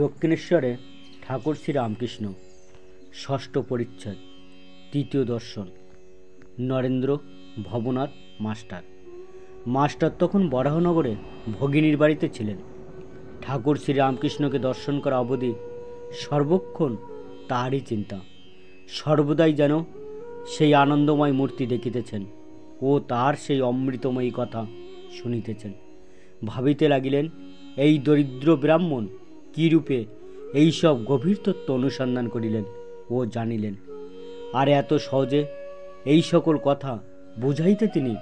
দক্ষিণেশ্বরে ঠাকুর শ্রীরামকৃষ্ণ। ষষ্ঠ পরিচ্ছেদ, তৃতীয় দর্শন। নরেন্দ্র ভবনাথ মাস্টার তখন বরাহনগরে ভগিনীর বাড়িতে ছিলেন। ঠাকুর শ্রীরামকৃষ্ণকে দর্শন করা অবধি সর্বক্ষণ তাহারই চিন্তা। সর্বদাই যেন সেই আনন্দময় মূর্তি দেখিতেছেন ও তার সেই অমৃতময়ী কথা শুনিতেছেন। ভাবিতে লাগিলেন, এই দরিদ্র ব্রাহ্মণ কী রূপে এইসব গভীর তত্ত্ব অনুসন্ধান করিলেন ও জানিলেন, আর এত সহজে এই সকল কথা বুঝাইতে তিনি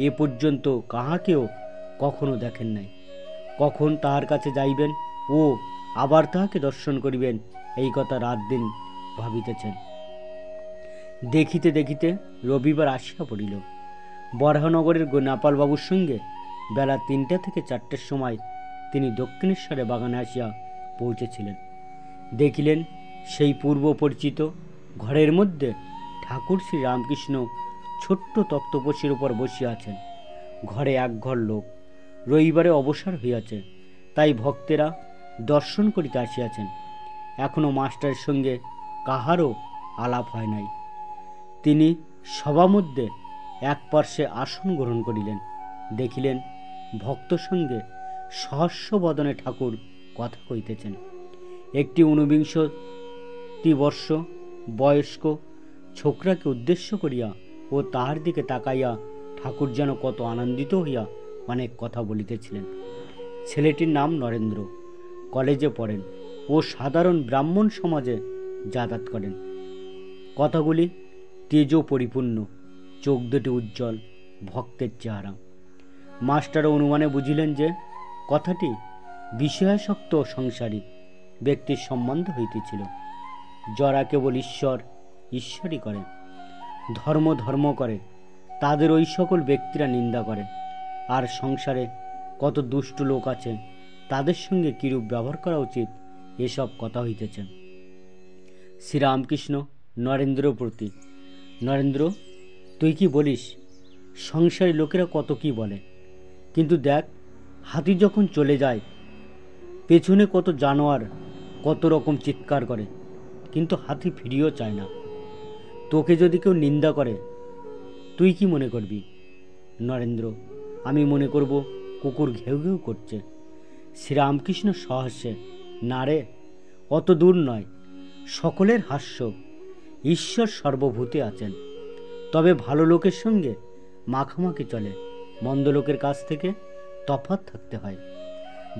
এ পর্যন্ত কাহাকেও কখনো দেখেন নাই। কখন তাহার কাছে যাইবেন ও আবার তাহাকে দর্শন করিবেন, এই কথা রাত দিন ভাবিতেছেন। দেখিতে দেখিতে রবিবার আসিয়া পড়িল। বরাহনগরের গোনাপালবাবুর সঙ্গে বেলা 3টা থেকে 4টের সময় তিনি দক্ষিণেশ্বরে বাগানে আসিয়া পৌঁছেছিলেন। দেখিলেন সেই পূর্ব পরিচিত ঘরের মধ্যে ঠাকুর শ্রীরামকৃষ্ণ ছোট্ট তক্তপোষের উপর বসিয়া আছেন। ঘরে একঘর লোক। রবিবারে অবসর হইয়াছে, তাই ভক্তেরা দর্শন করিতে আসিয়াছেন। এখনও মাস্টারের সঙ্গে কাহারও আলাপ হয় নাই। তিনি সভা মধ্যে এক পার্শ্বে আসন গ্রহণ করিলেন। দেখিলেন ভক্ত সঙ্গে সহস্য বদনে ঠাকুর কথা কইতেছেন। একটি 49 বর্ষ বয়স্ক ছোকরাকে উদ্দেশ্য করিয়া ও তাহার দিকে তাকাইয়া ঠাকুর যেন কত আনন্দিত হইয়া অনেক কথা বলিতেছিলেন। ছেলেটির নাম নরেন্দ্র, কলেজে পড়েন ও সাধারণ ব্রাহ্মণ সমাজে যাতায়াত করেন। কথাগুলি তেজ পরিপূর্ণ, চোখ দুটি উজ্জ্বল, ভক্তের চেহারা। মাস্টার অনুমানে বুঝিলেন যে কথাটি বিষয়াসক্ত সংসারী ব্যক্তির সম্বন্ধ হইতেছিল। যারা কেবল ঈশ্বরই করে, ধর্ম করে, তাদের ওই সকল ব্যক্তিরা নিন্দা করে। আর সংসারে কত দুষ্ট লোক আছে, তাদের সঙ্গে কিরূপ ব্যবহার করা উচিত, এসব কথা হইতেছে। শ্রীরামকৃষ্ণ নরেন্দ্রের প্রতি, নরেন্দ্র, তুই কি বলিস? সংসারী লোকেরা কত কি বলে, কিন্তু দেখ, হাতি যখন চলে যায়, পেছনে কত জানোয়ার কত রকম চিৎকার করে, কিন্তু হাতি ফিরিয়েও চায় না। তোকে যদি কেউ নিন্দা করে, তুই কি মনে করবি? নরেন্দ্র, আমি মনে করব কুকুর ঘেউ ঘেউ করছে। শ্রীরামকৃষ্ণ সহাস্যে, না রে, অত দূর নয়। সকলের হাস্য। ঈশ্বর সর্বভূতে আছেন, তবে ভালো লোকের সঙ্গে মাখামাখি চলে, মন্দ লোকের কাছ থেকে তফাৎ থাকতে হয়।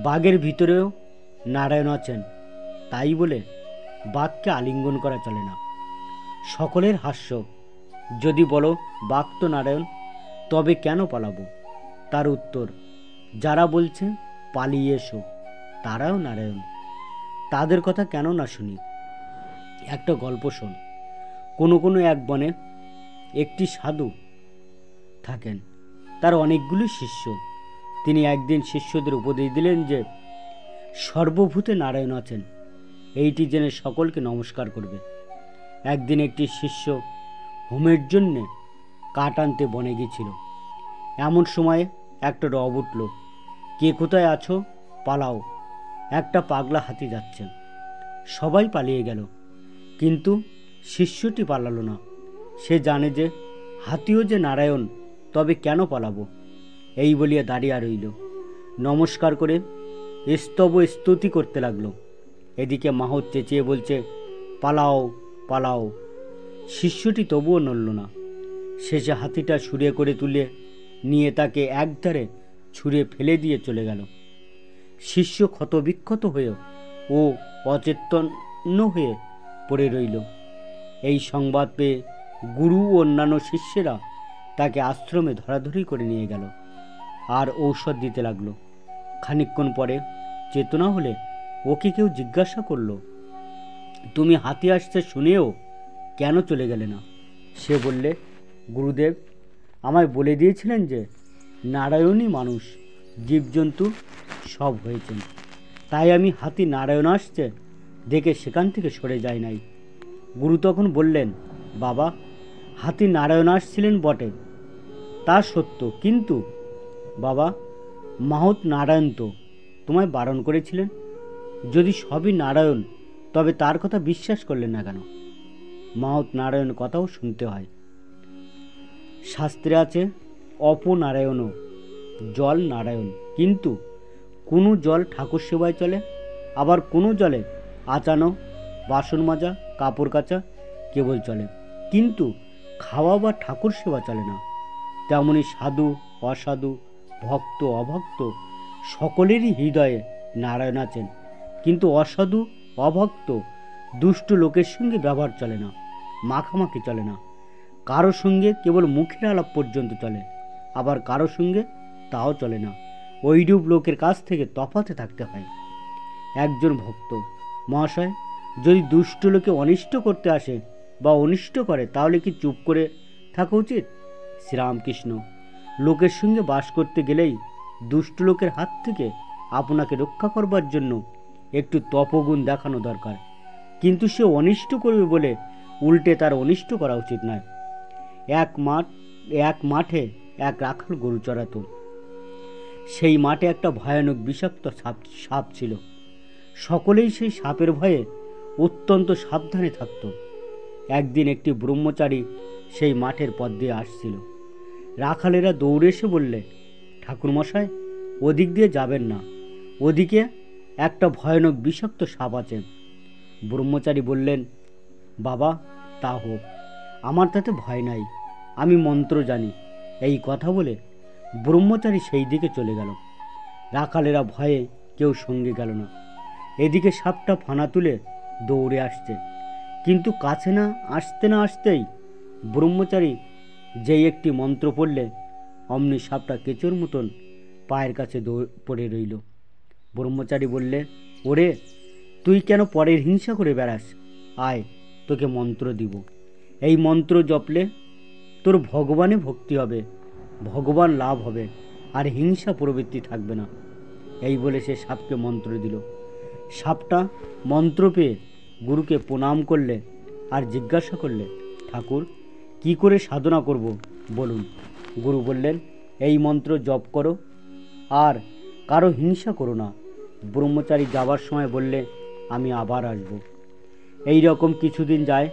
বাঘের ভিতরেও নারায়ণ আছেন, তাই বলে বাঘকে আলিঙ্গন করা চলে না। সকলের হাস্য। যদি বলো বাঘ তো নারায়ণ, তবে কেন পালাবো? তার উত্তর, যারা বলছে পালিয়ে এসো, তারাও নারায়ণ। তাদের কথা কেন না শুনি? একটা গল্প শোন। কোনো এক বনে একটি সাধু থাকেন, তার অনেকগুলি শিষ্য। তিনি একদিন শিষ্যদের উপদেশ দিলেন যে সর্বভূতে নারায়ণ আছেন, এইটি জেনে সকলকে নমস্কার করবে। একদিন একটি শিষ্য হোমের জন্যে কাঠ আনতে বনে গিয়েছিল। এমন সময় একটা রব উঠল, কে কোথায় আছো, পালাও, একটা পাগলা হাতি যাচ্ছে। সবাই পালিয়ে গেল, কিন্তু শিষ্যটি পালালো না। সে জানে যে হাতিও যে নারায়ণ, তবে কেন পালাবো? এই বলিয়া দাঁড়িয়ে রইল। নমস্কার করে স্তুতি করতে লাগলো। এদিকে মাহত চেঁচিয়ে বলছে, পালাও পালাও। শিষ্যটি তবুও নড়ল না। শেষে হাতিটা ছুঁড়ে করে তুলে নিয়ে তাকে একধারে ছুঁড়ে ফেলে দিয়ে চলে গেল। শিষ্য ক্ষতবিক্ষত হয়ে ও অচেতন্য হয়ে পড়ে রইল। এই সংবাদ পেয়ে গুরু ও অন্যান্য শিষ্যেরা তাকে আশ্রমে ধরাধরি করে নিয়ে গেল আর ঔষধ দিতে লাগলো। খানিকক্ষণ পরে চেতনা হলে ওকে কেউ জিজ্ঞাসা করলো, তুমি হাতি আসতে শুনেও কেন চলে গেলে না? সে বললে, গুরুদেব আমায় বলে দিয়েছিলেন যে নারায়ণই মানুষ জীবজন্তু সব হয়েছেন, তাই আমি হাতি নারায়ণ আসছে দেখে সেখান থেকে সরে যাই নাই। গুরু তখন বললেন, বাবা, হাতি নারায়ণ আসছিলেন বটে, তা সত্য, কিন্তু বাবা, মাহত নারায়ণ তো তোমায় বারণ করেছিলেন। যদি সবই নারায়ণ, তবে তার কথা বিশ্বাস করলেন না কেন? মাহৎ নারায়ণের কথাও শুনতে হয়। শাস্ত্রে আছে অপনারায়ণও জল নারায়ণ, কিন্তু কোনো জল ঠাকুর সেবায় চলে, আবার কোনো জলে আচানো, বাসন মাজা, কাপড় কাচা কেবল চলে, কিন্তু খাওয়া বা ঠাকুর সেবা চলে না। তেমনি সাধু অসাধু, ভক্ত অভক্ত সকলেরই হৃদয়ে নারায়ণ আছেন, কিন্তু অসাধু অভক্ত দুষ্ট লোকের সঙ্গে ব্যবহার চলে না, মাখামাখি চলে না। কারো সঙ্গে কেবল মুখের আলাপ পর্যন্ত চলে, আবার কারো সঙ্গে তাও চলে না। ওইরূপ লোকের কাছ থেকে তফাতে থাকতে হয়। একজন ভক্ত মহাশয় যদি দুষ্ট লোকে অনিষ্ট করতে আসে বা অনিষ্ট করে, তাহলে কি চুপ করে থাকা উচিত? শ্রীরামকৃষ্ণ, লোকের সঙ্গে বাস করতে গেলেই দুষ্ট লোকের হাত থেকে আপনাকে রক্ষা করবার জন্য একটু তপগুণ দেখানো দরকার, কিন্তু সে অনিষ্ট করবে বলে উল্টে তার অনিষ্ট করা উচিত নয়। এক মাঠে এক রাখাল গরু চড়াতো। সেই মাঠে একটা ভয়ানক বিষাক্ত সাপ ছিল। সকলেই সেই সাপের ভয়ে অত্যন্ত সাবধানে থাকত। একদিন একটি ব্রহ্মচারী সেই মাঠের পথ দিয়ে আসছিল। রাখালেরা দৌড়ে এসে বললে, ঠাকুরমশাই, ওদিক দিয়ে যাবেন না, ওদিকে একটা ভয়ানক বিষাক্ত সাপ আছে। ব্রহ্মচারী বললেন, বাবা, তা হোক, আমার তাতে ভয় নাই, আমি মন্ত্র জানি। এই কথা বলে ব্রহ্মচারী সেই দিকে চলে গেল। রাখালেরা ভয়ে কেউ সঙ্গে গেল না। এদিকে সাপটা ফানা তুলে দৌড়ে আসছে, কিন্তু কাছে না আসতেই ব্রহ্মচারী যেই একটি মন্ত্র পড়লে অমনি সাপটা কেঁচোর মতন পায়ের কাছে পড়ে রইল। ব্রহ্মচারী বললে, ওরে, তুই কেন পরের হিংসা করে বেড়াস? আয়, তোকে মন্ত্র দিব। এই মন্ত্র জপলে তোর ভগবানে ভক্তি হবে, ভগবান লাভ হবে, আর হিংসা প্রবৃত্তি থাকবে না। এই বলে সে সাপকে মন্ত্র দিল। সাপটা মন্ত্র পেয়ে গুরুকে প্রণাম করলে আর জিজ্ঞাসা করলে, ঠাকুর, কি করে সাধনা করব বলুন। গুরু বললেন, এই মন্ত্র জপ করো আর কারো হিংসা করো না। ব্রহ্মচারী যাবার সময় বললে, আমি আবার আসব। এই রকম কিছুদিন যায়।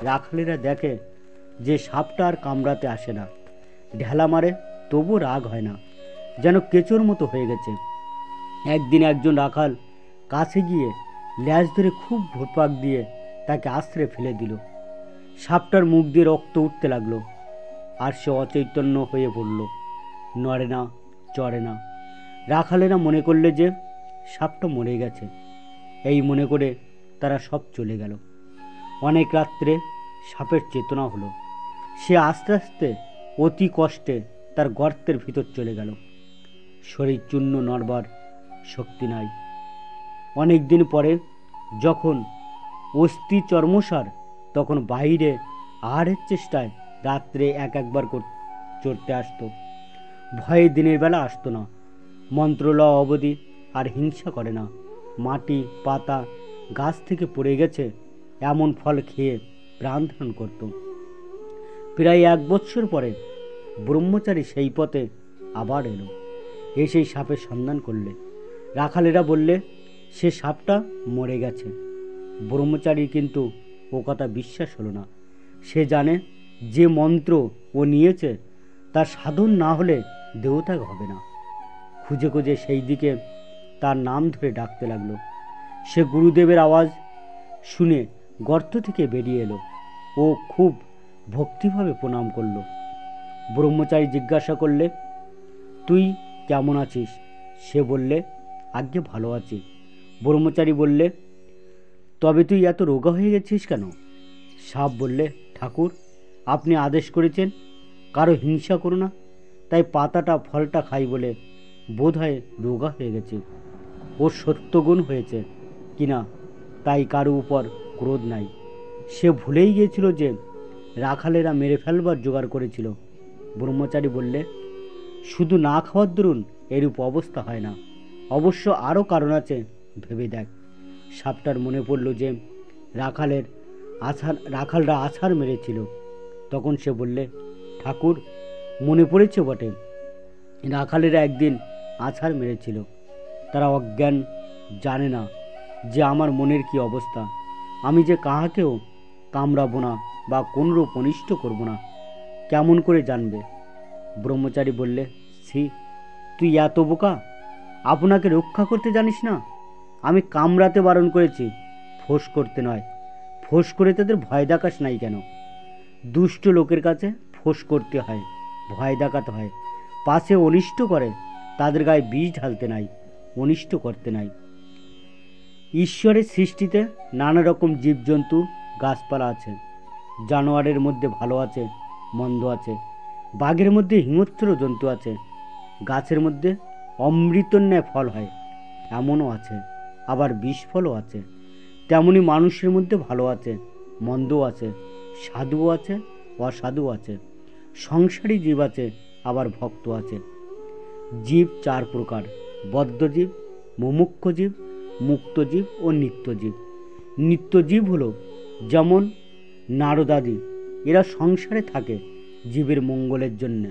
রাখালেরা দেখে যে সাপটা আর কামড়াতে আসে না, ঢেলা মারে, তবু রাগ হয় না, যেন কেঁচোর মতো হয়ে গেছে। একদিন একজন রাখাল কাছে গিয়ে ল্যাজ ধরে খুব ভোরপাক দিয়ে তাকে আশ্রে ফেলে দিল। সাপটার মুখ দিয়ে রক্ত উঠতে লাগলো, আর সে অচৈতন্য হয়ে পড়ল, নড়ে না, চড়ে না। রাখালেরা মনে করলে যে সাপটা মরে গেছে। এই মনে করে তারা সব চলে গেল। অনেক রাত্রে সাপের চেতনা হলো। সে আস্তে আস্তে অতি কষ্টে তার গর্তের ভিতর চলে গেল। শরীর চূর্ণ, নড়বার শক্তি নাই। অনেক দিন পরে যখন অস্থি চর্মসার, তখন বাইরে আহারের চেষ্টায় রাত্রে একবার চড়তে আসতো। ভয়ে দিনের বেলা আসতো না। মন্ত্র লওয়া অবধি আর হিংসা করে না। মাটি, পাতা, গাছ থেকে পড়ে গেছে এমন ফল খেয়ে প্রাণ ধারণ করত। প্রায় 1 বৎসর পরে ব্রহ্মচারী সেই পথে আবার এলো। এসেই সাপের সন্ধান করলে। রাখালেরা বললে, সে সাপটা মরে গেছে। ব্রহ্মচারীর কিন্তু ও কথা বিশ্বাস হলো না। সে জানে যে মন্ত্র ও নিয়েছে তার সাধন না হলে দেহত্যাগ হবে না। খুঁজে খুঁজে সেই দিকে তার নাম ধরে ডাকতে লাগলো। সে গুরুদেবের আওয়াজ শুনে গর্ত থেকে বেরিয়ে এলো। ও খুব ভক্তিভাবে প্রণাম করলো। ব্রহ্মচারী জিজ্ঞাসা করলে, তুই কেমন আছিস? সে বললে, আজ্ঞে ভালো আছি। ব্রহ্মচারী বললে, তবে তুই এত রোগা হয়ে গেছিস কেন? সাপ বললে, ঠাকুর, আপনি আদেশ করেছেন কারো হিংসা করো না, তাই পাতাটা ফলটা খাই বলে বোধ হয় রোগা হয়ে গেছে। ওর সত্যগুণ হয়েছে কিনা তাই কারো উপর ক্রোধ নাই। সে ভুলেই গিয়েছিল যে রাখালেরা মেরে ফেলবার জোগাড় করেছিল। ব্রহ্মচারী বললে, শুধু না খাওয়ার দরুন এরূপ অবস্থা হয় না, অবশ্য আরও কারণ আছে, ভেবে দেখ। সাপটার মনে পড়ল যে রাখালরা আছাড় মেরেছিল। তখন সে বললে, ঠাকুর, মনে পড়েছে বটে, রাখালেরা একদিন আছাড় মেরেছিল। তারা অজ্ঞান, জানে না, যে আমার মনের কি অবস্থা। আমি যে কাহাকেও কামড়াবো না বা কোনরূপ অনিষ্ট করব না, কেমন করে জানবে? ব্রহ্মচারী বললে, ছি, তুই এত বোকা, আপনাকে রক্ষা করতে জানিস না? আমি কামড়াতে বারণ করেছি, ফোঁস করতে নয়। ফোঁস করে তাদের ভয় দেখাস নাই কেন? দুষ্ট লোকের কাছে ফোঁস করতে হয়, ভয় দেখাতে হয়। পাশে অনিষ্ট করে তাদের গায়ে বিষ ঢালতে নাই, অনিষ্ট করতে নাই। ঈশ্বরের সৃষ্টিতে নানা রকম জীবজন্তু গাছপালা আছে। জানোয়ারের মধ্যে ভালো আছে, মন্দ আছে। বাঘের মধ্যে হিংস্র জন্তু আছে। গাছের মধ্যে অমৃতর ন্যায় ফল হয়, এমনও আছে। আবার বিষ ফলও আছে। তেমনি মানুষের মধ্যে ভালো আছে, মন্দও আছে, সাধুও আছে, অসাধুও আছে। সংসারী জীব আছে, আবার ভক্ত আছে। জীব চার প্রকার: বদ্ধজীব, মুমুক্ষু জীব, মুক্তজীব ও নিত্যজীব। নিত্যজীব হলো যেমন নারদাদি, এরা সংসারে থাকে জীবের মঙ্গলের জন্যে,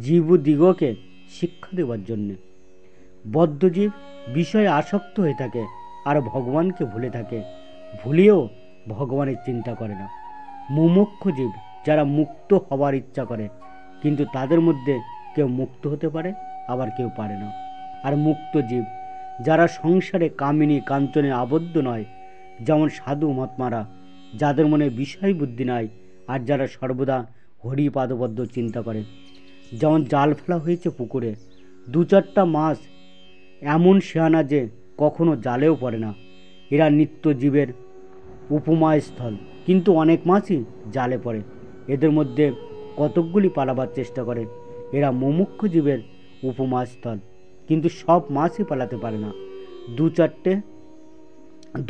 জীবদিগকে শিক্ষা দেওয়ার জন্যে। বদ্ধজীব বিষয়ে আসক্ত হয়ে থাকে আর ভগবানকে ভুলে থাকে, ভুলেও ভগবানের চিন্তা করে না। মুমুক্ষু জীব যারা মুক্ত হওয়ার ইচ্ছা করে, কিন্তু তাদের মধ্যে কেউ মুক্ত হতে পারে, আবার কেউ পারে না। আর মুক্ত জীব যারা সংসারে কামিনী কাঞ্চনে আবদ্ধ নয়, যেমন সাধু মহাত্মারা, যাদের মনে বিষয় বুদ্ধি নাই আর যারা সর্বদা হরিপাদবদ্ধ চিন্তা করে। যেমন জাল ফেলা হয়েছে পুকুরে, 2-4টা মাছ এমন শেয়ানা যে কখনো জালেও পড়ে না, এরা নিত্য জীবের উপমাস্থল। কিন্তু অনেক মাছই জালে পড়ে, এদের মধ্যে কতকগুলি পালাবার চেষ্টা করে। এরা মুমুক্ষু জীবের উপমাস্থল, কিন্তু সব মাছই পালাতে পারে না। 2-4টে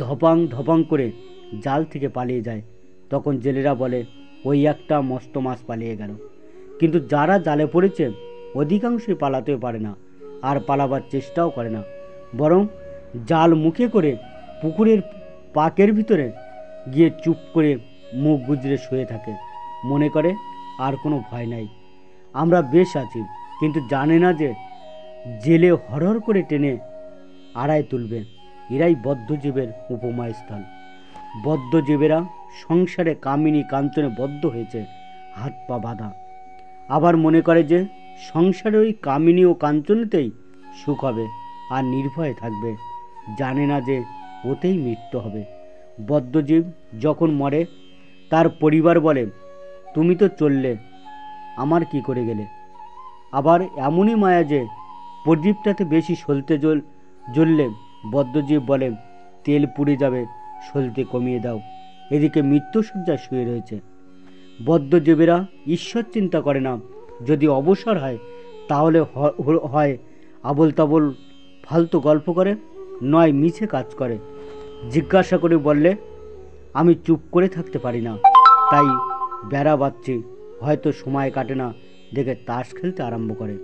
ধপাং ধপাং করে জাল থেকে পালিয়ে যায়। তখন জেলেরা বলে, ওই একটা মস্ত মাছ পালিয়ে গেল। কিন্তু যারা জালে পড়েছে অধিকাংশই পালাতেও পারে না, আর পালাবার চেষ্টাও করে না, বরং জাল মুখে করে পুকুরের পাকের ভিতরে গিয়ে চুপ করে মুখ গুজরে শুয়ে থাকে, মনে করে আর কোনো ভয় নাই, আমরা বেশ আছি। কিন্তু জানে না যে জেলে হরহর করে টেনে আড়ায় তুলবে। এরাই বদ্ধজীবের উপমাস্থল। বদ্ধজীবেরা সংসারে কামিনী কাঞ্চনে বদ্ধ হয়েছে, হাত পা বাঁধা। আবার মনে করে যে সংসারে ওই কামিনী ও কাঞ্চনেতেই সুখ হবে আর নির্ভয়ে থাকবে, জানে না যে ওতেই মৃত্যু হবে। বদ্ধজীব যখন মরে তার পরিবার বলে, তুমি তো চললে, আমার কি করে গেলে? আবার এমনই মায়া যে প্রদীপটাতে বেশি সলতে জ্বললে বদ্ধজীব বলে, তেল পুড়ে যাবে, সলতে কমিয়ে দাও। এদিকে মৃত্যুশয্যায় শুয়ে রয়েছে। বদ্ধজীবেরা ঈশ্বর চিন্তা করে না। যদি অবসর হয় তাহলে হয় আবল তাবল ফালতু গল্প করে, নয় মিছে কাজ করে। জিজ্ঞাসা করে বললে, আমি চুপ করে থাকতে পারি না, তাই বেড়া বাঁধছি, হয়তো সময় কাটে না দেখে তাস খেলতে আরম্ভ করে।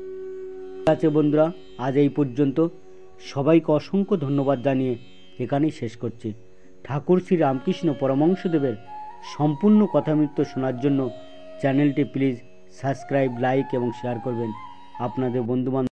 ঠিক আছে বন্ধুরা, আজ এই পর্যন্ত। সবাইকে অসংখ্য ধন্যবাদ জানিয়ে এখানেই শেষ করছি। ঠাকুর শ্রী রামকৃষ্ণ পরমহংসদেবের সম্পূর্ণ কথামৃত্যু শোনার জন্য চ্যানেলটি প্লিজ সাবস্ক্রাইব, লাইক এবং শেয়ার করবেন। আপনাদের বন্ধুবান্ধব